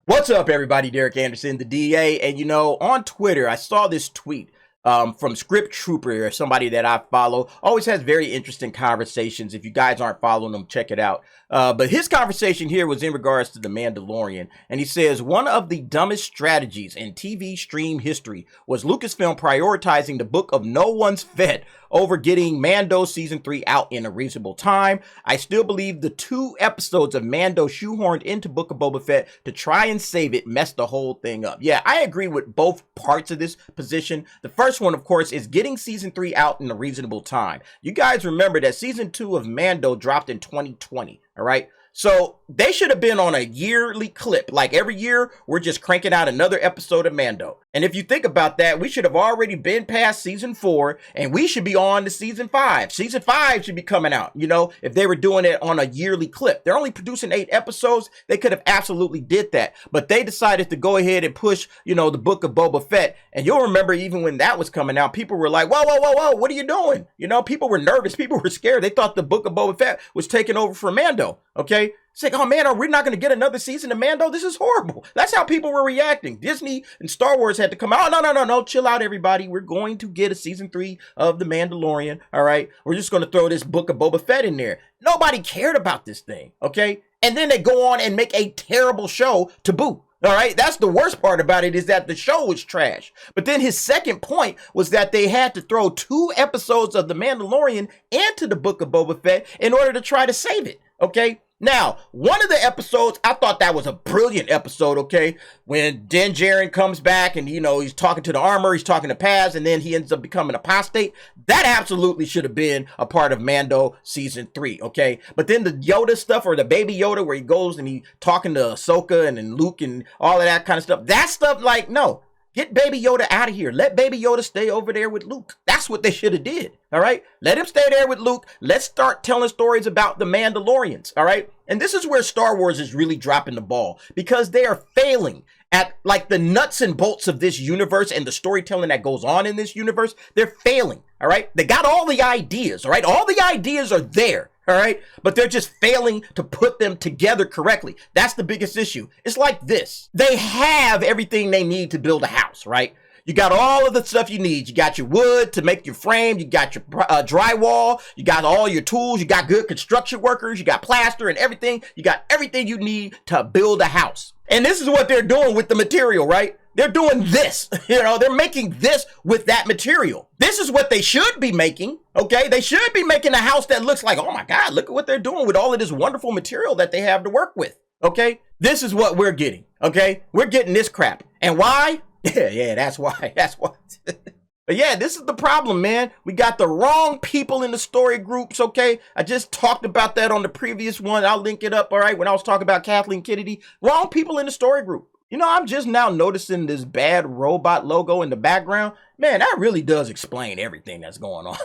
What's up, everybody? Derek Anderson, the DA. And on Twitter, I saw this tweet from Script Trooper, somebody that I follow. Always has very interesting conversations. If you guys aren't following him, check it out. But his conversation here was in regards to The Mandalorian. And he says, one of the dumbest strategies in TV stream history was Lucasfilm prioritizing the Book of No One's Fett over getting Mando Season 3 out in a reasonable time. I still believe the 2 episodes of Mando shoehorned into Book of Boba Fett to try and save it messed the whole thing up. Yeah, I agree with both parts of this position. The first one, of course, is getting Season 3 out in a reasonable time. You guys remember that Season 2 of Mando dropped in 2020, all right? So they should have been on a yearly clip. Like every year, we're just cranking out another episode of Mando. And if you think about that, we should have already been past Season 4 and we should be on to Season 5. Season 5 should be coming out, if they were doing it on a yearly clip. They're only producing 8 episodes. They could have absolutely did that. But they decided to go ahead and push, the Book of Boba Fett. And you'll remember even when that was coming out, people were like, whoa, whoa, whoa, whoa, what are you doing? People were nervous. People were scared. They thought the Book of Boba Fett was taking over for Mando, okay? It's like, oh man, are we not going to get another season of Mando? This is horrible. That's how people were reacting. Disney and Star Wars had to come out. Oh, no. Chill out, everybody. We're going to get a season 3 of The Mandalorian. All right. We're just going to throw this Book of Boba Fett in there. Nobody cared about this thing. Okay. And then they go on and make a terrible show to boot. All right. That's the worst part about it, is that the show was trash. But then his second point was that they had to throw 2 episodes of The Mandalorian into the Book of Boba Fett in order to try to save it. Okay. Now, one of the episodes, I thought that was a brilliant episode, okay? When Din Djarin comes back and, he's talking to the armor, he's talking to Paz, and then he ends up becoming apostate. That absolutely should have been a part of Mando Season 3, okay? But then the Yoda stuff, or the baby Yoda, where he goes and he talking to Ahsoka and Luke and all of that kind of stuff, that stuff, like, no. Get Baby Yoda out of here. Let Baby Yoda stay over there with Luke. That's what they should have did, all right? Let him stay there with Luke. Let's start telling stories about the Mandalorians, all right? And this is where Star Wars is really dropping the ball, because they are failing at, like, the nuts and bolts of this universe and the storytelling that goes on in this universe. They're failing, all right? They got all the ideas, all right? All the ideas are there. All right. But they're just failing to put them together correctly. That's the biggest issue. It's like this. They have everything they need to build a house, right? You got all of the stuff you need. You got your wood to make your frame. You got your drywall. You got all your tools. You got good construction workers. You got plaster and everything. You got everything you need to build a house. And this is what they're doing with the material, right? They're doing this, they're making this with that material. This is what they should be making, okay? They should be making a house that looks like, oh my God, look at what they're doing with all of this wonderful material that they have to work with, okay? This is what we're getting, okay? We're getting this crap. And why? Yeah, that's why, But yeah, this is the problem, man. We got the wrong people in the story groups, okay? I just talked about that on the previous one. I'll link it up, all right, when I was talking about Kathleen Kennedy. Wrong people in the story group. I'm just now noticing this bad robot logo in the background. Man, that really does explain everything that's going on.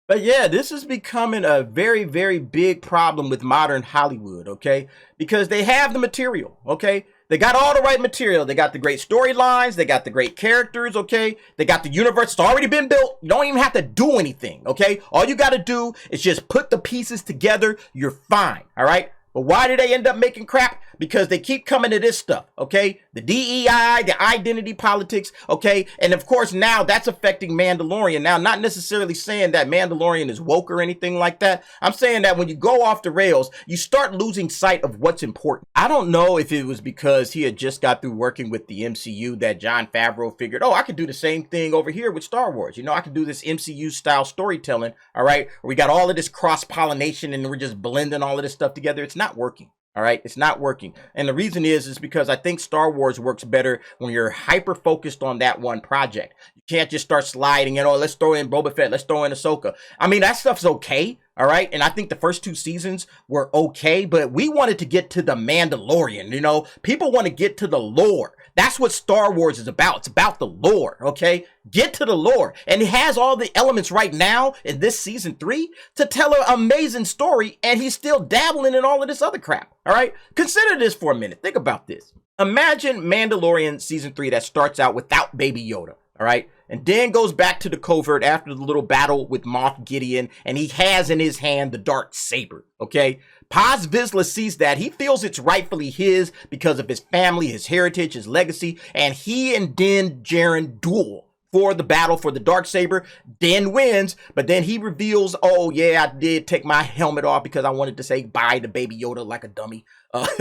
But yeah, this is becoming a very, very big problem with modern Hollywood, okay? Because they have the material, okay? They got all the right material. They got the great storylines. They got the great characters, okay? They got the universe. It's already been built. You don't even have to do anything, okay? All you got to do is just put the pieces together. You're fine, all right? But why do they end up making crap? Because they keep coming to this stuff, okay? The DEI, the identity politics, okay? And of course, now that's affecting Mandalorian. Now, not necessarily saying that Mandalorian is woke or anything like that. I'm saying that when you go off the rails, you start losing sight of what's important. I don't know if it was because he had just got through working with the MCU that Jon Favreau figured, oh, I could do the same thing over here with Star Wars. I could do this MCU-style storytelling, all right? Where we got all of this cross-pollination and we're just blending all of this stuff together. It's not working. All right, it's not working. And the reason is because I think Star Wars works better when you're hyper focused on that one project. You can't just start sliding, let's throw in Boba Fett, let's throw in Ahsoka. I mean, that stuff's okay. All right. And I think the first 2 seasons were okay, but we wanted to get to the Mandalorian. People want to get to the lore. That's what Star Wars is about. It's about the lore. Okay. Get to the lore. And it has all the elements right now in this season 3 to tell an amazing story. And he's still dabbling in all of this other crap. All right. Consider this for a minute. Think about this. Imagine Mandalorian season 3 that starts out without Baby Yoda. All right. And Dan goes back to the covert after the little battle with Moff Gideon, and he has in his hand the dark saber, okay? Paz Vizsla sees that. He feels it's rightfully his because of his family, his heritage, his legacy, and he and Din Djarin duel for the battle for the Darksaber. Din wins, but then he reveals, oh yeah, I did take my helmet off because I wanted to say bye to Baby Yoda like a dummy.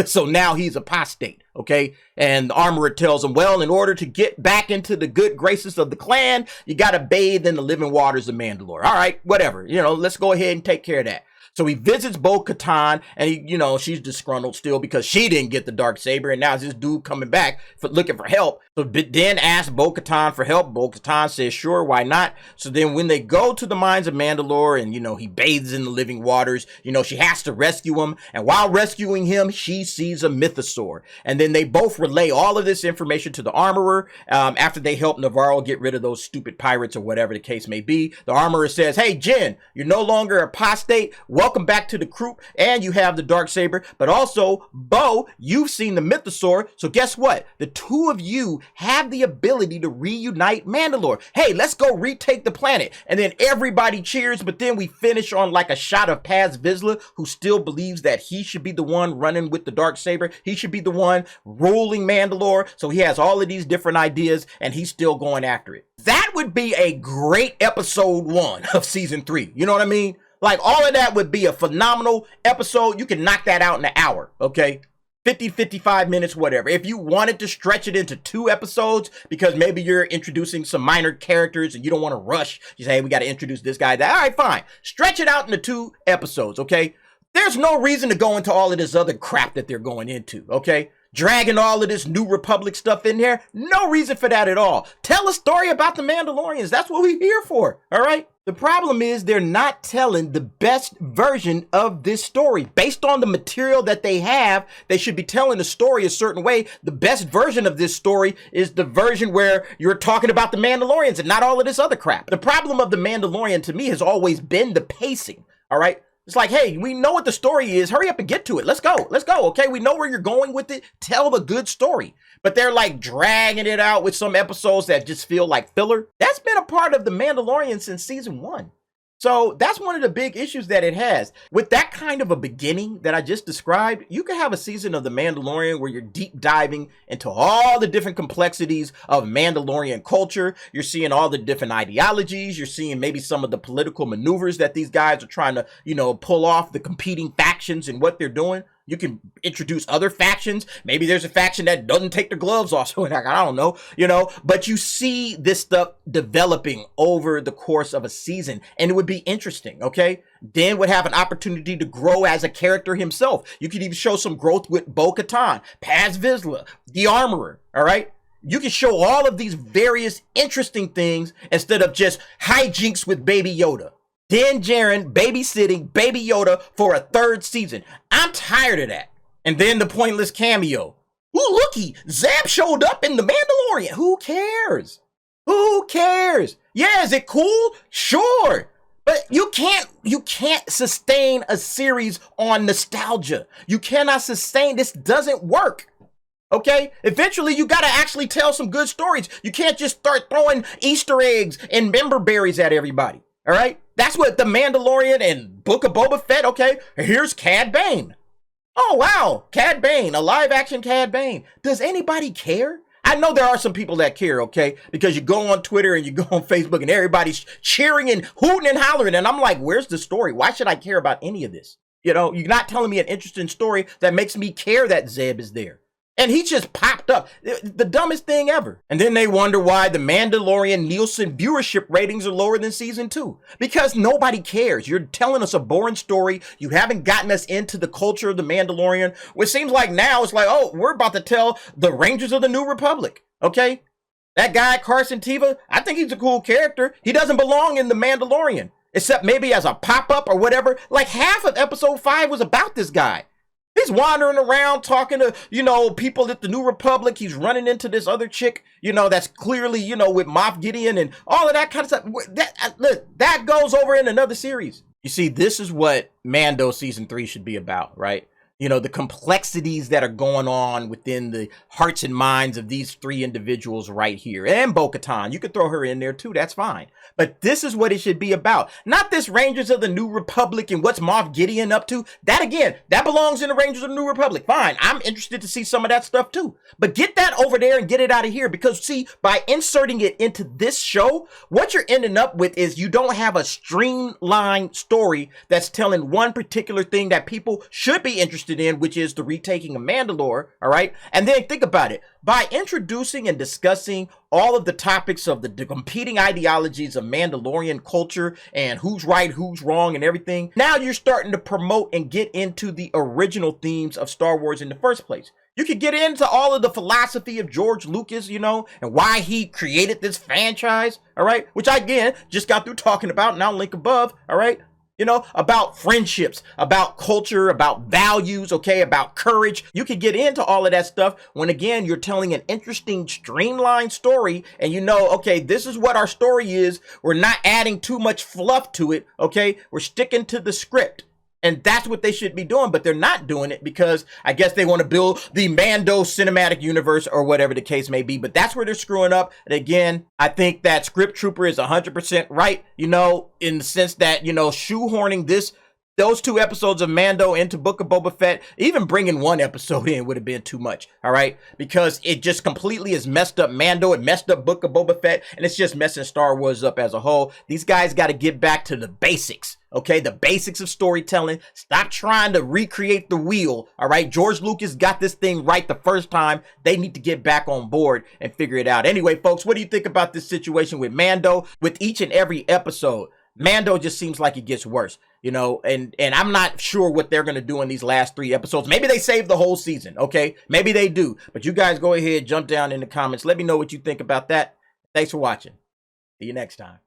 So now he's apostate, okay? And the armorer tells him, well, in order to get back into the good graces of the clan, you got to bathe in the living waters of Mandalore. All right, whatever. Let's go ahead and take care of that. So he visits Bo-Katan, and she's disgruntled still because she didn't get the Darksaber, and now this dude coming back looking for help. So Din asks Bo-Katan for help. Bo-Katan says, sure, why not? So then when they go to the mines of Mandalore and, he bathes in the living waters, she has to rescue him. And while rescuing him, she sees a mythosaur. And then they both relay all of this information to the armorer after they help Navarro get rid of those stupid pirates or whatever the case may be. The armorer says, hey, Jin, you're no longer apostate. Welcome back to the group, and you have the Darksaber. But also, Bo, you've seen the mythosaur. So guess what? The two of you have the ability to reunite Mandalore. Hey, let's go retake the planet. And then everybody cheers, but then we finish on like a shot of Paz Vizsla, who still believes that he should be the one running with the Darksaber. He should be the one ruling Mandalore. So he has all of these different ideas, and he's still going after it. That would be a great episode 1 of season 3. You know what I mean? Like, all of that would be a phenomenal episode. You can knock that out in an hour, okay? 50, 55 minutes, whatever. If you wanted to stretch it into 2 episodes because maybe you're introducing some minor characters and you don't want to rush, you say, hey, we got to introduce this guy. All right, fine. Stretch it out into 2 episodes, okay? There's no reason to go into all of this other crap that they're going into, okay? Dragging all of this New Republic stuff in here. No reason for that at all. Tell a story about the Mandalorians. That's what we're here for, all right? The problem is they're not telling the best version of this story. Based on the material that they have, they should be telling the story a certain way. The best version of this story is the version where you're talking about the Mandalorians and not all of this other crap. The problem of the Mandalorian to me has always been the pacing, all right? It's like, hey, we know what the story is. Hurry up and get to it. Let's go. Let's go. Okay, we know where you're going with it. Tell the good story. But they're like dragging it out with some episodes that just feel like filler. That's been a part of The Mandalorian since season 1. So that's one of the big issues that it has. With that kind of a beginning that I just described, you can have a season of The Mandalorian where you're deep diving into all the different complexities of Mandalorian culture. You're seeing all the different ideologies. You're seeing maybe some of the political maneuvers that these guys are trying to, pull off, the competing factions and what they're doing. You can introduce other factions. Maybe there's a faction that doesn't take their gloves off. So I don't know, but you see this stuff developing over the course of a season, and it would be interesting. Okay. Dan would have an opportunity to grow as a character himself. You could even show some growth with Bo-Katan, Paz Vizsla, the Armorer. All right. You can show all of these various interesting things instead of just hijinks with Baby Yoda. Din Djarin babysitting Baby Yoda for a 3rd season. I'm tired of that. And then the pointless cameo. Ooh, looky, Zab showed up in The Mandalorian. Who cares? Who cares? Yeah, is it cool? Sure. But you can't sustain a series on nostalgia. You cannot sustain, this doesn't work. Okay? Eventually, you got to actually tell some good stories. You can't just start throwing Easter eggs and member berries at everybody. All right? That's what The Mandalorian and Book of Boba Fett, okay? Here's Cad Bane. Oh, wow. Cad Bane, a live-action Cad Bane. Does anybody care? I know there are some people that care, okay? Because you go on Twitter and you go on Facebook and everybody's cheering and hooting and hollering. And I'm like, where's the story? Why should I care about any of this? You're not telling me an interesting story that makes me care that Zeb is there. And he just popped up. The dumbest thing ever. And then they wonder why the Mandalorian Nielsen viewership ratings are lower than season 2. Because nobody cares. You're telling us a boring story. You haven't gotten us into the culture of the Mandalorian. Which seems like now it's like, oh, we're about to tell the Rangers of the New Republic. Okay? That guy, Carson Teva, I think he's a cool character. He doesn't belong in the Mandalorian. Except maybe as a pop-up or whatever. Like half of episode 5 was about this guy. He's wandering around talking to, people at the New Republic. He's running into this other chick, that's clearly, with Moff Gideon and all of that kind of stuff. That goes over in another series. You see, this is what Mando season 3 should be about, right? you know, the complexities that are going on within the hearts and minds of these three individuals right here. And Bo-Katan, you could throw her in there too, that's fine. But this is what it should be about. Not this Rangers of the New Republic and what's Moff Gideon up to. That, again, that belongs in the Rangers of the New Republic. Fine, I'm interested to see some of that stuff too. But get that over there and get it out of here. Because, see, by inserting it into this show, what you're ending up with is you don't have a streamlined story that's telling one particular thing that people should be interested in, which is the retaking of Mandalore, all right? And then think about it. By introducing and discussing all of the topics of the competing ideologies of Mandalorian culture and who's right, who's wrong, and everything, now you're starting to promote and get into the original themes of Star Wars in the first place. You could get into all of the philosophy of George Lucas, you know, and why he created this franchise, all right? Which I, again, just got through talking about, and I'll link above, all right? You know, about friendships, about culture, about values, okay, about courage. You can get into all of that stuff when, again, you're telling an interesting, streamlined story and you know, okay, this is what our story is. We're not adding too much fluff to it, okay? We're sticking to the script. And that's what they should be doing, but they're not doing it because I guess they want to build the Mando Cinematic Universe or whatever the case may be. But that's where they're screwing up. And again, I think that Script Trooper is 100% right, you know, in the sense that, you know, shoehorning those 2 episodes of Mando into Book of Boba Fett, even bringing 1 episode in would have been too much, all right? Because it just completely has messed up Mando, it messed up Book of Boba Fett, and it's just messing Star Wars up as a whole. These guys got to get back to the basics, okay? The basics of storytelling. Stop trying to recreate the wheel, all right? George Lucas got this thing right the first time. They need to get back on board and figure it out. Anyway, folks, what do you think about this situation with Mando? With each and every episode, Mando just seems like it gets worse, you know, and I'm not sure what they're going to do in these last 3 episodes. Maybe they save the whole season, okay? Maybe they do. But you guys go ahead, jump down in the comments. Let me know what you think about that. Thanks for watching. See you next time.